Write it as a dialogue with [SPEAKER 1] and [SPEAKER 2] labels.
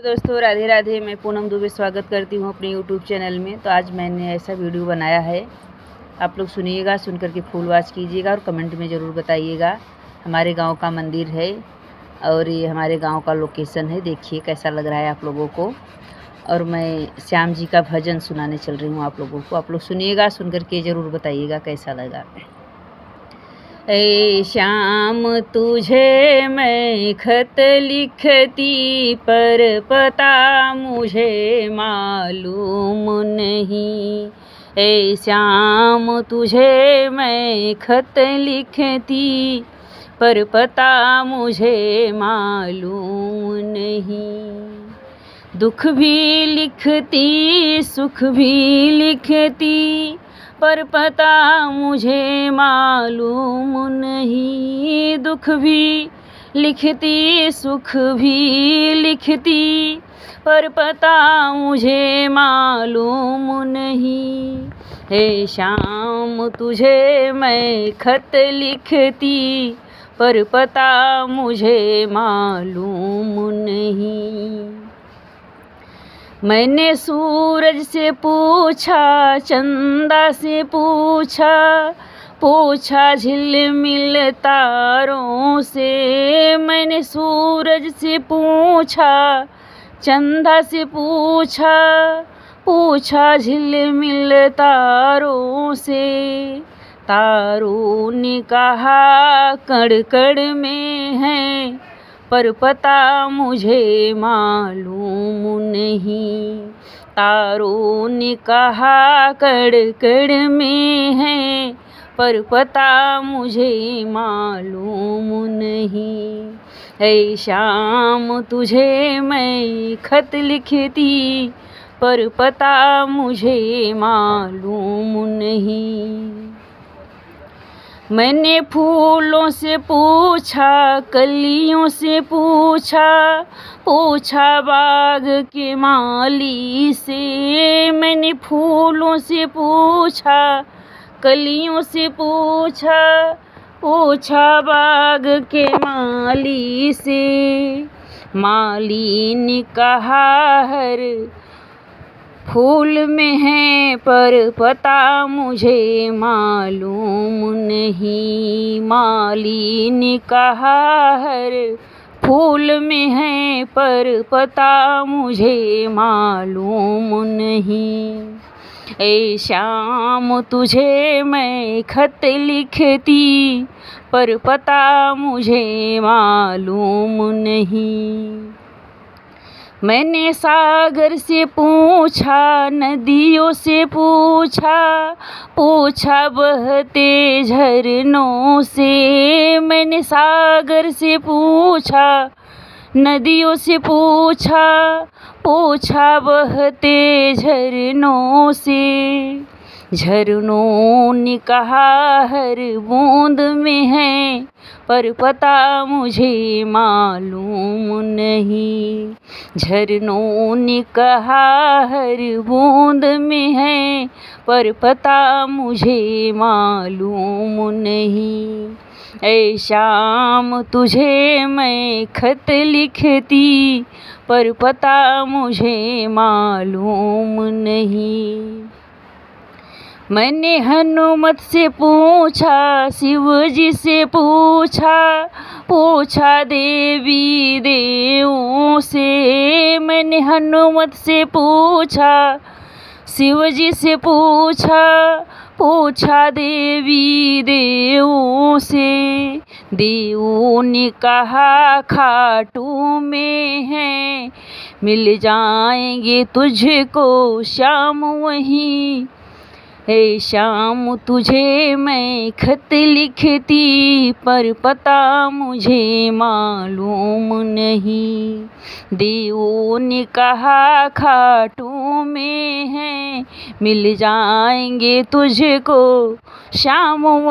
[SPEAKER 1] तो दोस्तों राधे राधे। मैं पूनम दुबे स्वागत करती हूँ अपने यूट्यूब चैनल में। तो आज मैंने ऐसा वीडियो बनाया है, आप लोग सुनिएगा, सुन करके फुल वॉच कीजिएगा और कमेंट में ज़रूर बताइएगा। हमारे गांव का मंदिर है और ये हमारे गांव का लोकेशन है। देखिए कैसा लग रहा है आप लोगों को। और मैं श्याम जी का भजन सुनाने चल रही हूँ आप लोगों को। आप लोग सुनिएगा, सुन करके ज़रूर बताइएगा कैसा लगा। ऐ श्याम तुझे मैं खत लिखती, पर पता मुझे मालूम नहीं। ऐ श्याम तुझे मैं खत लिखती, पर पता मुझे मालूम नहीं। दुख भी लिखती सुख भी लिखती, पर पता मुझे मालूम नहीं। दुख भी लिखती सुख भी लिखती, पर पता मुझे मालूम नहीं। हे श्याम तुझे मैं खत लिखती, पर पता मुझे मालूम नहीं। मैंने सूरज से पूछा, चंदा से पूछा, पूछा झिलमिल तारों से। मैंने सूरज से पूछा, चंदा से पूछा, पूछा झिलमिल तारों से। तारों ने कहा कण कण में है, पर पता मुझे मालूम नहीं। तारों ने कहा कण कण में है, पर पता मुझे मालूम नहीं। ऐ श्याम तुझे मैं खत लिखती, पर पता मुझे मालूम नहीं। मैंने फूलों से पूछा, कलियों से पूछा, पूछा बाग के माली से। मैंने फूलों से पूछा, कलियों से पूछा, पूछा बाग के माली से। माली ने कहा हर फूल में है, पर पता मुझे मालूम नहीं। माली ने कहा हर फूल में है, पर पता मुझे मालूम नहीं। ऐ श्याम तुझे मैं खत लिखती, पर पता मुझे मालूम नहीं। मैंने सागर से पूछा, नदियों से पूछा, पूछा बहते झरनों से। मैंने सागर से पूछा, नदियों से पूछा, पूछा बहते झरनों से। झरनों ने कहा हर बूंद में है, पर पता मुझे मालूम नहीं। झरनों ने कहा हर बूंद में है, पर पता मुझे मालूम नहीं। ऐ श्याम तुझे मैं खत लिखती, पर पता मुझे मालूम नहीं। मैंने हनुमत से पूछा, शिव जी से पूछा, पूछा देवी देवों से। मैंने हनुमत से पूछा, शिव जी से पूछा, पूछा देवी देवों से। देवों ने कहा खाटू में है, मिल जाएंगे तुझको श्याम वहीं। हे श्याम तुझे मैं खत लिखती, पर पता मुझे मालूम नहीं। देवों ने कहा खाटू में है, मिल जाएंगे तुझको श्याम वहीं।